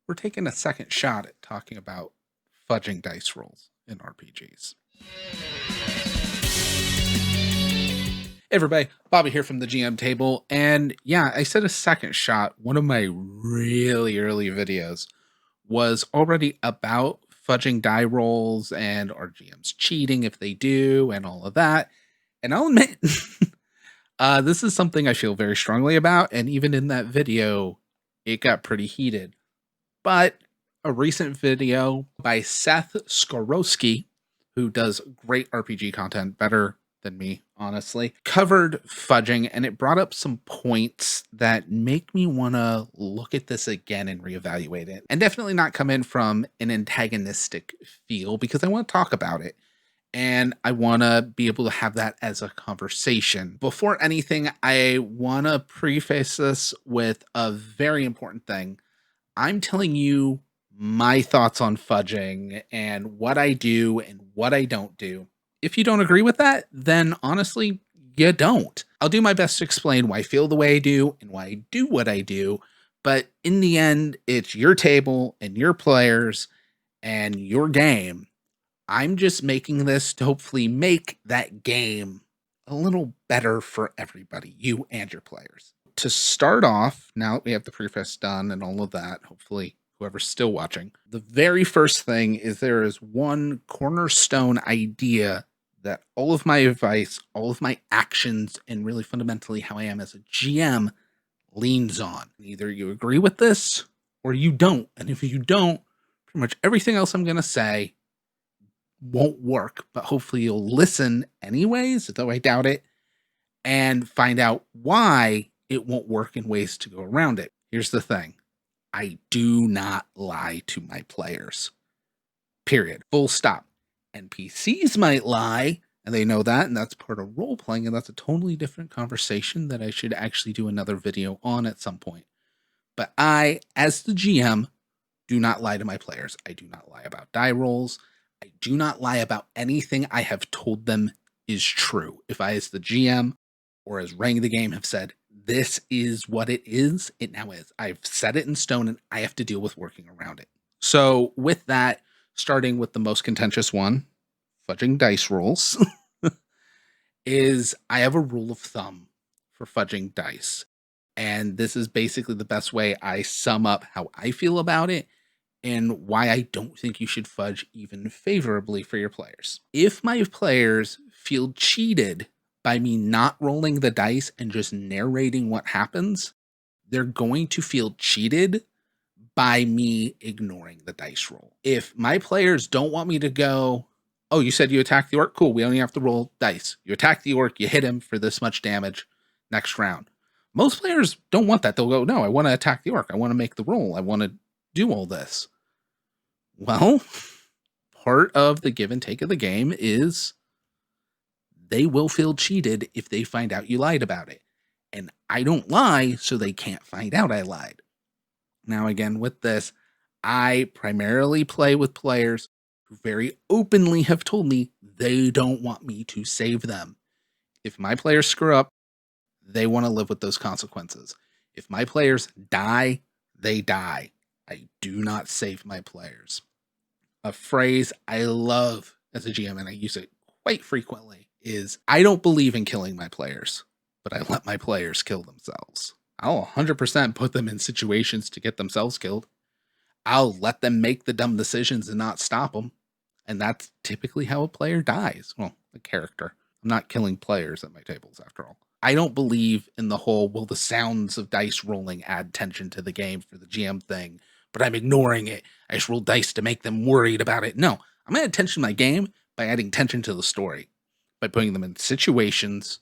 we're taking a second shot at talking about fudging dice rolls in RPGs. Hey everybody, Bobby here from the GM table. And yeah, I said a second shot. One of my really early videos was already about fudging die rolls and our GMs cheating if they do and all of that. And I'll admit, this is something I feel very strongly about. And even in that video, it got pretty heated. But a recent video by Seth Skorowski, who does great RPG content, better than me, honestly, covered fudging, and it brought up some points that make me want to look at this again and reevaluate it. And definitely not come in from an antagonistic feel, because I want to talk about it. And I want to be able to have that as a conversation. Before anything, I want to preface this with a very important thing. I'm telling you my thoughts on fudging and what I do and what I don't do. If you don't agree with that, then honestly, you don't. I'll do my best to explain why I feel the way I do and why I do what I do. But in the end, it's your table and your players and your game. I'm just making this to hopefully make that game a little better for everybody, you and your players. To start off, now that we have the preface done and all of that, hopefully whoever's still watching, the very first thing is there is one cornerstone idea that all of my advice, all of my actions, and really fundamentally how I am as a GM leans on. Either you agree with this or you don't. And if you don't, pretty much everything else I'm going to say won't work, but hopefully you'll listen anyways, though I doubt it, and find out why it won't work in ways to go around it. Here's the thing. I do not lie to my players. Period. Full stop. NPCs might lie, and they know that, and that's part of role playing, and that's a totally different conversation that I should actually do another video on at some point. But I, as the GM, do not lie to my players. I do not lie about die rolls. I do not lie about anything I have told them is true. If I, as the GM or as running the game, have said, this is what it is, it now is. I've set it in stone and I have to deal with working around it. So with that, starting with the most contentious one, fudging dice rolls, is I have a rule of thumb for fudging dice. And this is basically the best way I sum up how I feel about it and why I don't think you should fudge even favorably for your players. If my players feel cheated by me not rolling the dice and just narrating what happens, they're going to feel cheated by me ignoring the dice roll. If my players don't want me to go, oh, you said you attacked the orc? Cool, we only have to roll dice. You attack the orc, you hit him for this much damage next round. Most players don't want that. They'll go, no, I want to attack the orc. I want to make the roll. I want to do all this. Well, part of the give and take of the game is they will feel cheated if they find out you lied about it. And I don't lie, so they can't find out I lied. Now, again, with this, I primarily play with players who very openly have told me they don't want me to save them. If my players screw up, they want to live with those consequences. If my players die, they die. I do not save my players. A phrase I love as a GM, and I use it quite frequently, is I don't believe in killing my players, but I let my players kill themselves. I'll 100% put them in situations to get themselves killed. I'll let them make the dumb decisions and not stop them. And that's typically how a player dies. Well, a character. I'm not killing players at my tables, after all. I don't believe in the whole, will the sounds of dice rolling add tension to the game for the GM thing, but I'm ignoring it. I just roll dice to make them worried about it. No, I'm going to add tension to my game by adding tension to the story, by putting them in situations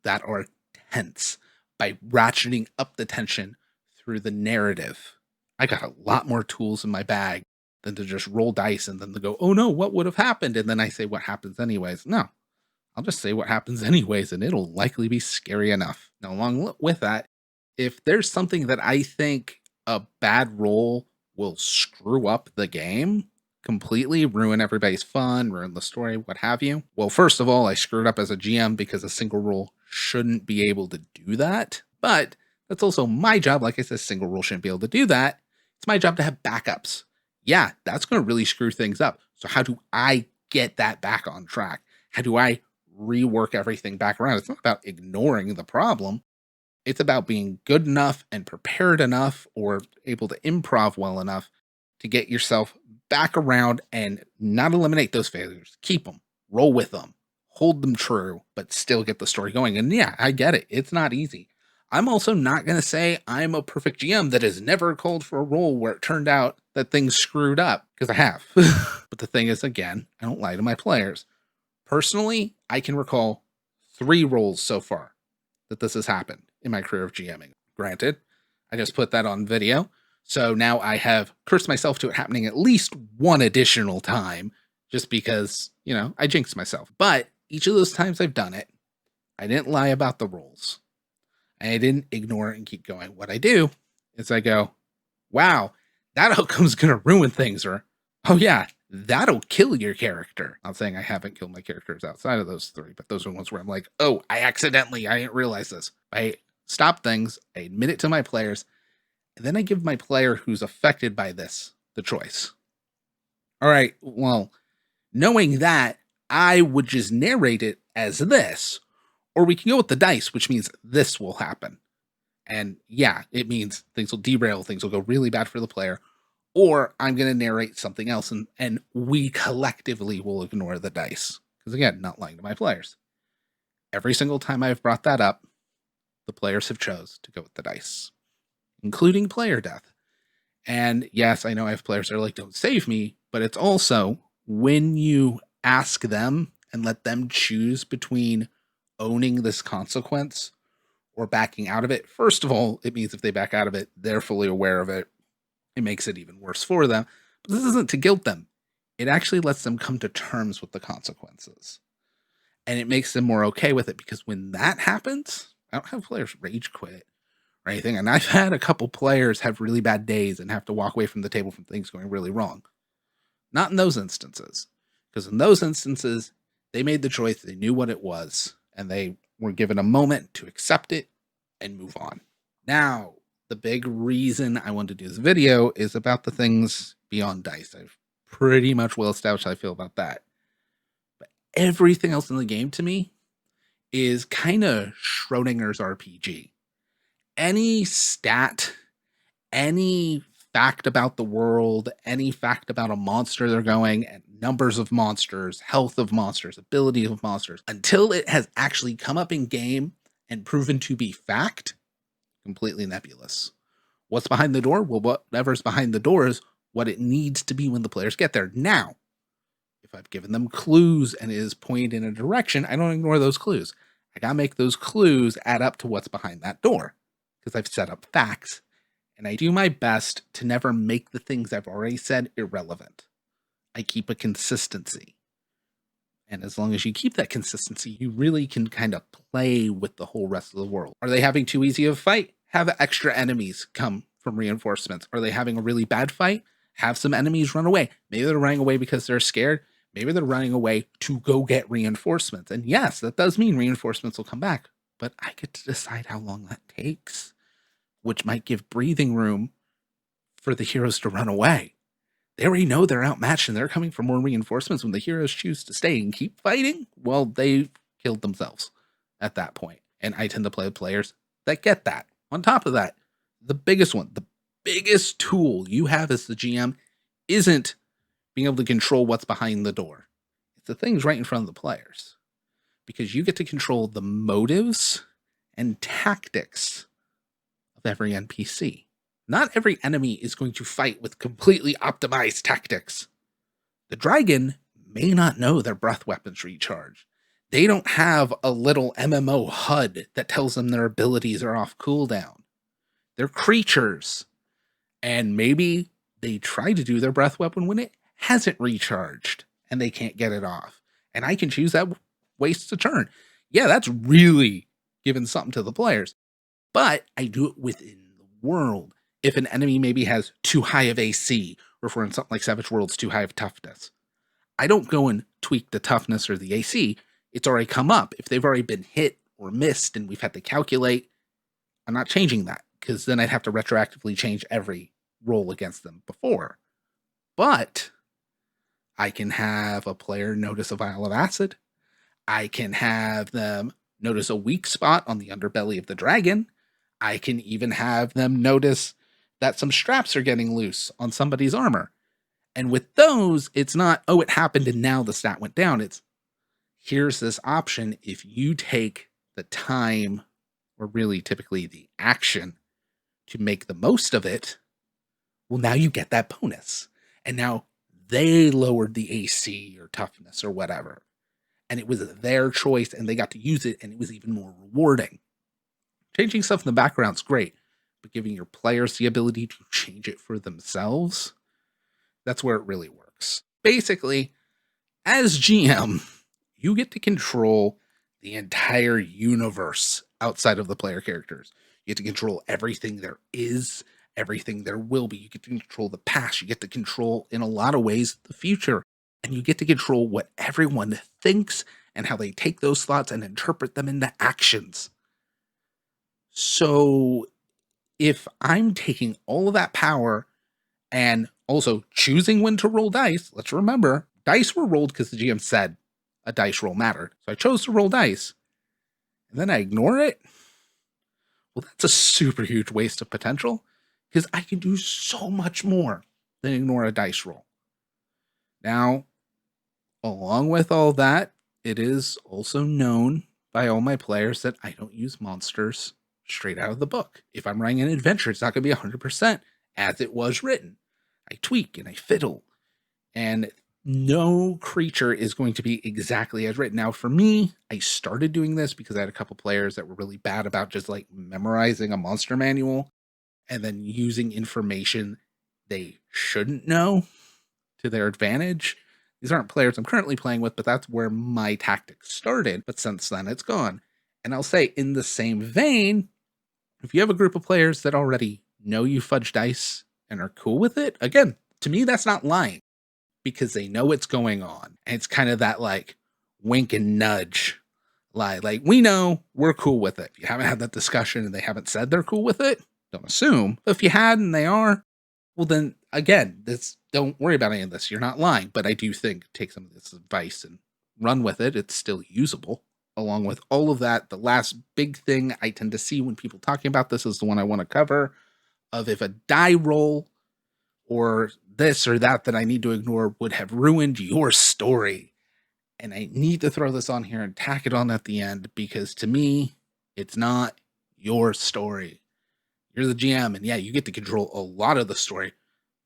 that are tense, by ratcheting up the tension through the narrative. I got a lot more tools in my bag than to just roll dice and then to go, oh no, what would have happened? And then I say what happens anyways. No, I'll just say what happens anyways, and it'll likely be scary enough. Now, along with that, if there's something that I think a bad roll will screw up the game completely, ruin everybody's fun, ruin the story, what have you. Well, first of all, I screwed up as a GM because a single roll shouldn't be able to do that. But that's also my job. Like I said, single roll shouldn't be able to do that. It's my job to have backups. Yeah, that's going to really screw things up. So how do I get that back on track? How do I rework everything back around? It's not about ignoring the problem. It's about being good enough and prepared enough or able to improv well enough to get yourself back around and not eliminate those failures. Keep them, roll with them, hold them true, but still get the story going. And yeah, I get it. It's not easy. I'm also not going to say I'm a perfect GM that has never called for a roll where it turned out that things screwed up, because I have. But the thing is, again, I don't lie to my players. Personally, I can recall 3 rolls so far that this has happened in my career of GMing. Granted, I just put that on video, so now I have cursed myself to it happening at least one additional time, just because, I jinxed myself. But each of those times I've done it, I didn't lie about the rolls. I didn't ignore it and keep going. What I do is I go, wow, that outcome's going to ruin things, or, oh yeah, that'll kill your character. Not saying I haven't killed my characters outside of those 3, but those are ones where I'm like, oh, I didn't realize this. I stop things, I admit it to my players, and then I give my player who's affected by this the choice. All right, well, knowing that, I would just narrate it as this, or we can go with the dice, which means this will happen. And yeah, it means things will derail, things will go really bad for the player, or I'm going to narrate something else and we collectively will ignore the dice. Because again, not lying to my players. Every single time I've brought that up, the players have chose to go with the dice, including player death. And yes, I know I have players that are like, don't save me, but it's also when you ask them and let them choose between owning this consequence or backing out of it. First of all, it means if they back out of it, they're fully aware of it. It makes it even worse for them. But this isn't to guilt them. It actually lets them come to terms with the consequences. And it makes them more okay with it, because when that happens, I don't have players rage quit or anything. And I've had a couple players have really bad days and have to walk away from the table from things going really wrong. Not in those instances. Because in those instances, they made the choice, they knew what it was, and they were given a moment to accept it and move on. Now, the big reason I wanted to do this video is about the things beyond dice. I've pretty much well established how I feel about that. But everything else in the game to me is kind of Schrodinger's RPG. Any stat, any fact about the world, any fact about a monster they're going, and numbers of monsters, health of monsters, ability of monsters, until it has actually come up in game and proven to be fact, completely nebulous. What's behind the door? Well, whatever's behind the door is what it needs to be when the players get there. Now, if I've given them clues and it is pointed in a direction, I don't ignore those clues. I gotta make those clues add up to what's behind that door, because I've set up facts. And I do my best to never make the things I've already said irrelevant. I keep a consistency. And as long as you keep that consistency, you really can kind of play with the whole rest of the world. Are they having too easy of a fight? Have extra enemies come from reinforcements. Are they having a really bad fight? Have some enemies run away. Maybe they're running away because they're scared. Maybe they're running away to go get reinforcements. And yes, that does mean reinforcements will come back. But I get to decide how long that takes, which might give breathing room for the heroes to run away. They already know they're outmatched and they're coming for more reinforcements. When the heroes choose to stay and keep fighting, well, they've killed themselves at that point. And I tend to play with players that get that. On top of that, the biggest one, the biggest tool you have as the GM isn't being able to control what's behind the door. It's the things right in front of the players. Because you get to control the motives and tactics of every NPC. Not every enemy is going to fight with completely optimized tactics. The dragon may not know their breath weapons recharge. They don't have a little MMO HUD that tells them their abilities are off cooldown. They're creatures. And maybe they try to do their breath weapon when it hasn't recharged and they can't get it off. And I can choose that waste a turn. Yeah, that's really giving something to the players. But I do it within the world. If an enemy maybe has too high of AC, or if we're in something like Savage Worlds, too high of toughness, I don't go and tweak the toughness or the AC. It's already come up. If they've already been hit or missed and we've had to calculate, I'm not changing that, because then I'd have to retroactively change every roll against them before. But I can have a player notice a vial of acid. I can have them notice a weak spot on the underbelly of the dragon. I can even have them notice that some straps are getting loose on somebody's armor. And with those, it's not, oh, it happened and now the stat went down. It's, here's this option. If you take the time, or really typically the action, to make the most of it, well, now you get that bonus. And now they lowered the AC or toughness or whatever. And it was their choice and they got to use it, and it was even more rewarding. Changing stuff in the background is great, but giving your players the ability to change it for themselves, that's where it really works. Basically, as GM, you get to control the entire universe outside of the player characters. You get to control everything there is, everything there will be. You get to control the past. You get to control, in a lot of ways, the future. And you get to control what everyone thinks and how they take those thoughts and interpret them into actions. So if I'm taking all of that power and also choosing when to roll dice, let's remember, dice were rolled because the GM said a dice roll mattered. So I chose to roll dice, and then I ignore it. Well, that's a super huge waste of potential, because I can do so much more than ignore a dice roll. Now, along with all that, it is also known by all my players that I don't use monsters straight out of the book. If I'm writing an adventure, it's not going to be 100% as it was written. I tweak and I fiddle, and no creature is going to be exactly as written. Now, for me, I started doing this because I had a couple players that were really bad about just like memorizing a monster manual and then using information they shouldn't know to their advantage. These aren't players I'm currently playing with, but that's where my tactics started. But since then, it's gone. And I'll say, in the same vein, if you have a group of players that already know you fudge dice and are cool with it, again, to me, that's not lying, because they know what's going on. And it's kind of that like wink and nudge lie. Like, we know we're cool with it. If you haven't had that discussion and they haven't said they're cool with it, don't assume. But if you had and they are, well, then again, don't worry about any of this. You're not lying. But I do think take some of this advice and run with it. It's still usable. Along with all of that, the last big thing I tend to see when people talking about this is the one I want to cover, of if a die roll or this or that I need to ignore would have ruined your story. And I need to throw this on here and tack it on at the end, because to me, it's not your story. You're the GM, and yeah, you get to control a lot of the story,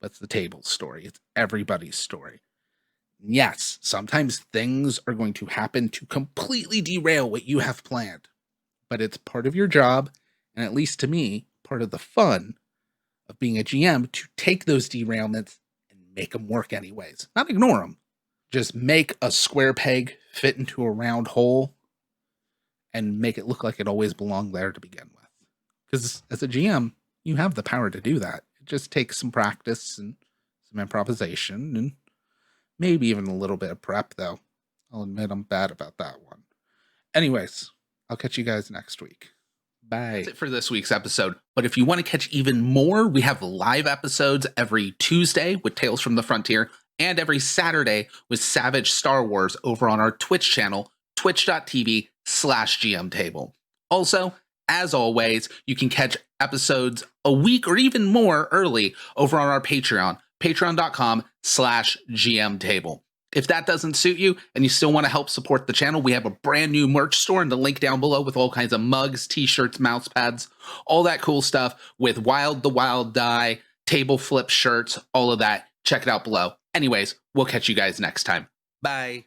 but it's the table's story. It's everybody's story. Yes, sometimes things are going to happen to completely derail what you have planned, but it's part of your job, and at least to me, part of the fun of being a GM, to take those derailments and make them work anyways. Not ignore them. Just make a square peg fit into a round hole and make it look like it always belonged there to begin with. Because as a GM, you have the power to do that. It just takes some practice and some improvisation and maybe even a little bit of prep, though. I'll admit I'm bad about that one. Anyways, I'll catch you guys next week. Bye. That's it for this week's episode. But if you want to catch even more, we have live episodes every Tuesday with Tales from the Frontier and every Saturday with Savage Star Wars over on our Twitch channel, twitch.tv/GMTable. Also, as always, you can catch episodes a week or even more early over on our Patreon, patreon.com/GMTable. If that doesn't suit you and you still want to help support the channel, we have a brand new merch store in the link down below with all kinds of mugs, t-shirts, mouse pads, all that cool stuff with Wild the Wild Die, table flip shirts, all of that. Check it out below. Anyways, we'll catch you guys next time. Bye.